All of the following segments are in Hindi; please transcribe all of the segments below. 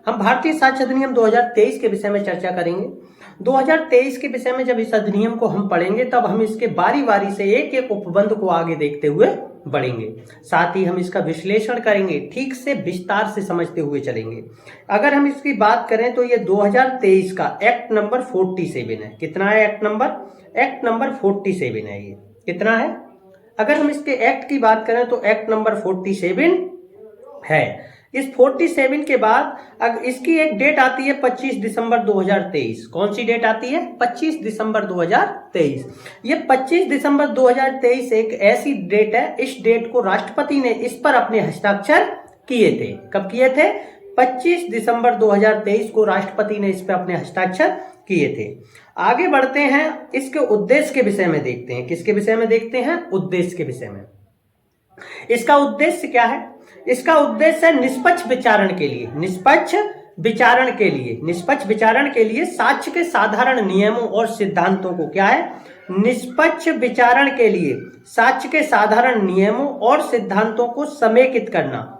हम भारतीय साक्ष्य अधिनियम 2023 के विषय में चर्चा करेंगे। 2023 के विषय में जब इस अधिनियम को हम पढ़ेंगे तब हम इसके बारी बारी से एक एक उपबंध को आगे देखते हुए बढ़ेंगे। साथ ही हम इसका विश्लेषण करेंगे, ठीक से विस्तार से समझते हुए चलेंगे। अगर हम इसकी बात करें तो ये 2023 का एक्ट नंबर 47 है। कितना है एक्ट नंबर 47 है। ये कितना है? अगर हम इसके एक्ट की बात करें तो एक्ट नंबर 47 है। इस 47 के बाद अब इसकी एक डेट आती है 25 दिसंबर 2023। कौन सी डेट आती है? 25 दिसंबर 2023। ये 25 दिसंबर 2023 एक ऐसी डेट है, इस डेट को राष्ट्रपति ने इस पर अपने हस्ताक्षर किए थे। कब किए थे? 25 दिसंबर 2023 को राष्ट्रपति ने इस पर अपने हस्ताक्षर किए थे। आगे बढ़ते हैं, इसके उद्देश्य के विषय में देखते हैं। किसके विषय में देखते हैं? उद्देश्य के विषय में। इसका उद्देश्य क्या है? इसका उद्देश्य है निष्पक्ष विचारण के लिए साक्ष्य के साधारण नियमों और सिद्धांतों को क्या है? निष्पक्ष विचारण के लिए साक्ष्य के साधारण नियमों और सिद्धांतों को समेकित करना।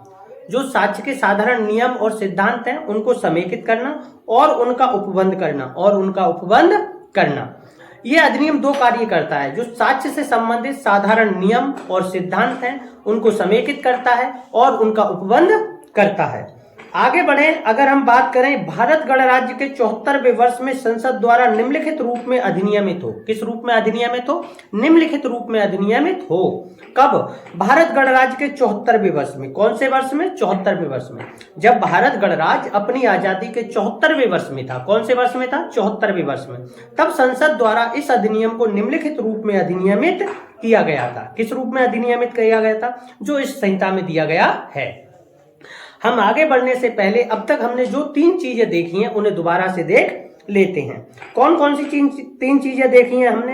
जो साक्ष्य के साधारण नियम और सिद्धांत हैं उनको समेकित करना और उनका उपबंध करना। यह अधिनियम दो कार्य करता है। जो साक्ष्य से संबंधित साधारण नियम और सिद्धांत हैं उनको समेकित करता है और उनका उपबंध करता है। आगे बढ़े, अगर हम बात करें, भारत गणराज्य के 74वें वर्ष में संसद द्वारा निम्नलिखित रूप में अधिनियमित हो। किस रूप में अधिनियमित हो? निम्नलिखित रूप में अधिनियमित हो। कब? भारत गणराज्य के 74वें वर्ष में। कौन से वर्ष में? 74वें वर्ष में। जब भारत गणराज्य अपनी आजादी के 74वें वर्ष में था। कौन से वर्ष में था? 74वें वर्ष में। तब संसद द्वारा इस अधिनियम को निम्नलिखित रूप में अधिनियमित किया गया था। किस रूप में अधिनियमित किया गया था? जो इस संहिता में दिया गया है। हम आगे बढ़ने से पहले अब तक हमने जो 3 चीजें देखी हैं उन्हें दोबारा से देख लेते हैं। कौन कौन सी 3 चीजें देखी हैं हमने?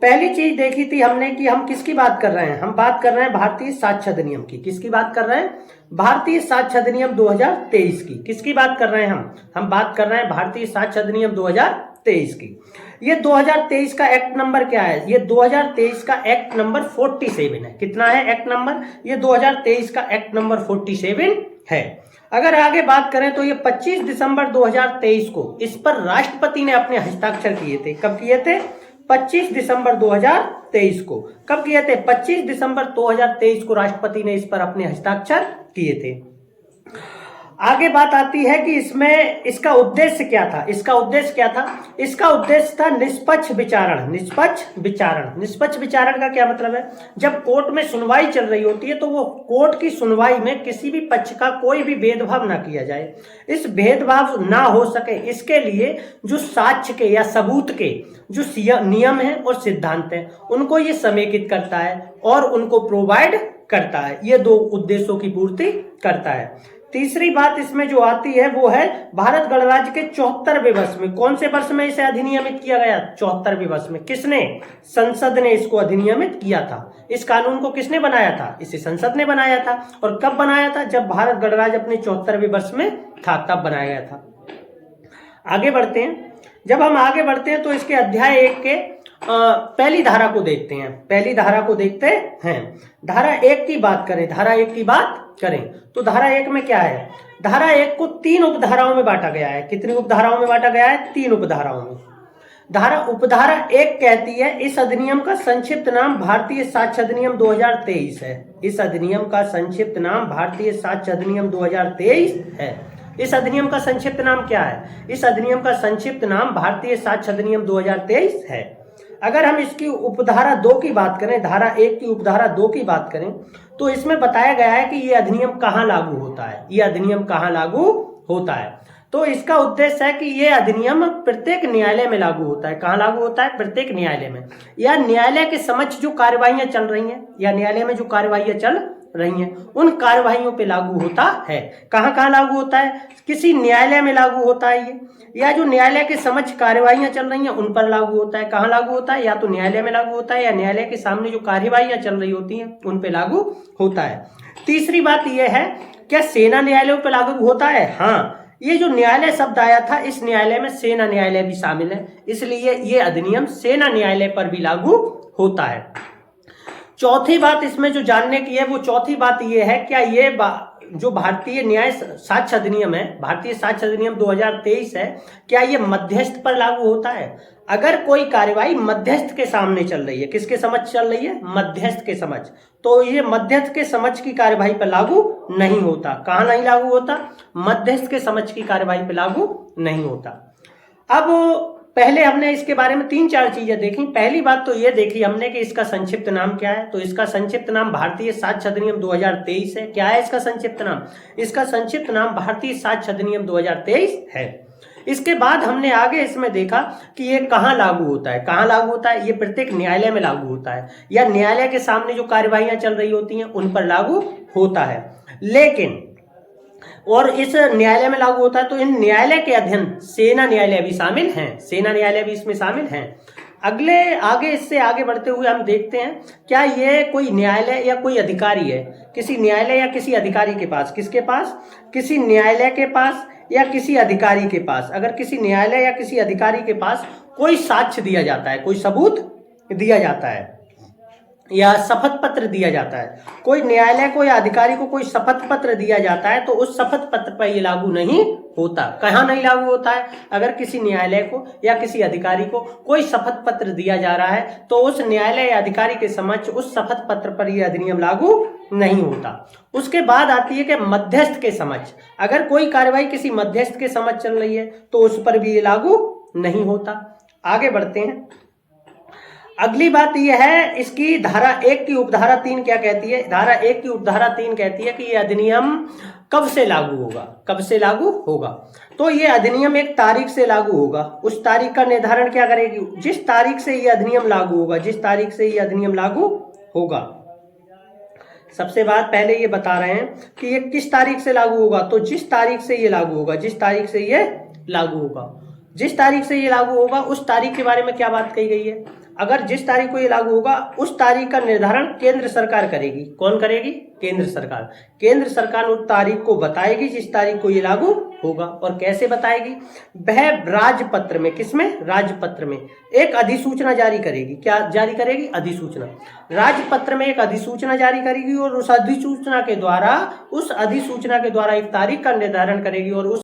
पहली चीज देखी थी हमने कि हम किसकी बात कर रहे हैं? हम बात कर रहे हैं भारतीय साक्ष्य अधिनियम की। किसकी बात कर रहे हैं? भारतीय साक्ष्य अधिनियम 2023 की। किसकी बात कर रहे हैं हम बात कर रहे हैं भारतीय साक्ष्य अधिनियम 2023 की। ये 2023 का एक्ट नंबर क्या है? ये 2023 का एक्ट नंबर 47 है। कितना है एक्ट नंबर? ये 2023 का एक्ट नंबर 47 है। अगर आगे बात करें तो ये 25 दिसंबर 2023 को इस पर राष्ट्रपति ने अपने हस्ताक्षर किए थे। कब किए थे? 25 दिसंबर 2023 को। कब किए थे? 25 दिसंबर 2023 को राष्ट्रपति ने इस पर अपने हस्ताक्षर किए थे। आगे बात आती है कि इसमें इसका उद्देश्य क्या था? इसका उद्देश्य था निष्पक्ष विचारण का क्या मतलब है? जब कोर्ट में सुनवाई चल रही होती है तो वो कोर्ट की सुनवाई में किसी भी पक्ष का कोई भी भेदभाव ना किया जाए। इस भेदभाव ना हो सके इसके लिए जो साक्ष्य के या सबूत के जो नियम हैं और सिद्धांत हैं उनको ये समेकित करता है और उनको प्रोवाइड करता है। ये 2 उद्देश्यों की पूर्ति करता है। तीसरी बात इसमें जो आती है वो है भारत गणराज्य के 74वें वर्ष में। कौन से वर्ष में इसे अधिनियमित किया गया? 74वें वर्ष में। किसने? संसद ने इसको अधिनियमित किया था। इस कानून को किसने बनाया था? इसे संसद ने बनाया था। और कब बनाया था? जब भारत गणराज्य अपने 74वें वर्ष में था, तब बनाया गया था। आगे बढ़ते हैं। जब हम आगे बढ़ते हैं तो इसके अध्याय 1 के पहली धारा को देखते हैं। धारा 1 की बात करें तो धारा 1 में क्या है? धारा 1 को 3 उपधाराओं में बांटा गया है। कितनी उपधाराओं में बांटा गया है? 3 उपधाराओं में। उपधारा 1 कहती है इस अधिनियम का संक्षिप्त नाम भारतीय साक्ष्य अधिनियम 2023 है। इस अधिनियम का संक्षिप्त नाम भारतीय साक्ष्य अधिनियम 2023 है। इस अधिनियम का संक्षिप्त नाम क्या है? इस अधिनियम का संक्षिप्त नाम भारतीय साक्ष्य अधिनियम 2023 है। अगर हम इसकी उपधारा 2 की बात करें, धारा 1 की उपधारा 2 की बात करें तो इसमें बताया गया है कि ये अधिनियम कहाँ लागू होता है। तो इसका उद्देश्य है कि ये अधिनियम प्रत्येक न्यायालय में लागू होता है। कहाँ लागू होता है? प्रत्येक न्यायालय में, या न्यायालय के समक्ष जो कार्यवाहियां चल रही हैं, या न्यायालय में जो कार्यवाहियां चल रही हैं उन कार्यवाहियों पे लागू होता है। कहाँ लागू होता है? किसी न्यायालय में लागू होता है ये, या जो न्यायालय के समक्ष कार्यवाहियां चल रही हैं उन पर लागू होता है। कहाँ लागू होता है? या तो न्यायालय में लागू होता है या न्यायालय के सामने जो कार्यवाहियां चल रही होती हैं उन पे लागू होता है। तीसरी बात यह है, क्या सेना न्यायालयों पे लागू होता है? हाँ, ये जो न्यायालय शब्द आया था इस न्यायालय में सेना न्यायालय भी शामिल है, इसलिए ये अधिनियम सेना न्यायालय पर भी लागू होता है। चौथी बात इसमें जो जानने की है वो चौथी बात ये है, क्या ये जो भारतीय न्याय साक्ष्य अधिनियम है, भारतीय साक्ष्य अधिनियम 2023 है, क्या ये मध्यस्थ पर लागू होता है? अगर कोई कार्यवाही मध्यस्थ के सामने चल रही है, किसके समक्ष चल रही है? मध्यस्थ के समक्ष, तो ये मध्यस्थ के समक्ष की कार्यवाही पर लागू नहीं होता। कहाँ नहीं लागू होता? मध्यस्थ के समक्ष की कार्यवाही पर लागू नहीं होता। अब पहले हमने इसके बारे में 3-4 चीजें देखी। पहली बात तो ये देखी हमने कि इसका संक्षिप्त नाम क्या है। तो इसका संक्षिप्त नाम भारतीय साक्ष्य अधिनियम 2023 है। क्या है इसका संक्षिप्त नाम? इसका संक्षिप्त नाम भारतीय साक्ष्य अधिनियम 2023 है। इसके बाद हमने आगे इसमें देखा कि ये कहाँ लागू होता है। कहाँ लागू होता है? ये प्रत्येक न्यायालय में लागू होता है, या न्यायालय के सामने जो कार्यवाहियां चल रही होती हैं उन पर लागू होता है। लेकिन और इस न्यायालय में लागू होता है तो इन न्यायालय के अधीन सेना न्यायालय भी शामिल हैं, सेना न्यायालय भी इसमें शामिल हैं। आगे इससे आगे बढ़ते हुए हम देखते हैं, क्या ये कोई न्यायालय या कोई अधिकारी है, किसी न्यायालय या किसी अधिकारी के पास, किसके पास? किसी न्यायालय के पास या किसी अधिकारी के पास। अगर किसी न्यायालय या किसी अधिकारी के पास कोई साक्ष्य दिया जाता है, कोई सबूत दिया जाता है या शपथ पत्र दिया जाता है, कोई न्यायालय को या अधिकारी को कोई शपथ पत्र दिया जाता है, तो उस शपथ पत्र पर ये लागू नहीं होता। कहाँ नहीं लागू होता है? अगर किसी न्यायालय को या किसी अधिकारी को कोई शपथ पत्र दिया जा रहा है तो उस न्यायालय या अधिकारी के समक्ष उस शपथ पत्र पर यह अधिनियम लागू नहीं होता। उसके बाद आती है कि मध्यस्थ के समक्ष, अगर कोई कार्यवाही किसी मध्यस्थ के समक्ष चल रही है तो उस पर भी ये लागू नहीं होता। आगे बढ़ते हैं। अगली बात यह है, इसकी धारा 1 की उपधारा 3 क्या कहती है? धारा 1 की उपधारा 3 कहती है कि यह अधिनियम कब से लागू होगा? कब से लागू होगा? तो यह अधिनियम एक तारीख से लागू होगा। उस तारीख का निर्धारण क्या करेगी? जिस तारीख से यह अधिनियम लागू होगा, जिस तारीख से यह अधिनियम लागू होगा। सबसे बात पहले ये बता रहे हैं कि ये किस तारीख से लागू होगा। तो जिस तारीख से ये लागू होगा, जिस तारीख से ये लागू होगा, जिस तारीख से ये लागू होगा उस तारीख के बारे में क्या बात कही गई है? अगर जिस तारीख को ये लागू होगा उस तारीख का निर्धारण केंद्र सरकार करेगी। कौन करेगी? केंद्र सरकार। केंद्र सरकार उस तारीख को बताएगी जिस तारीख को ये लागू होगा। और कैसे बताएगी? वह राजपत्र में, किसमें? राजपत्र में एक अधिसूचना जारी करेगी। क्या जारी करेगी? अधिसूचना। राजपत्र में एक अधिसूचना जारी करेगी और उस अधिसूचना के द्वारा एक तारीख का निर्धारण करेगी और उस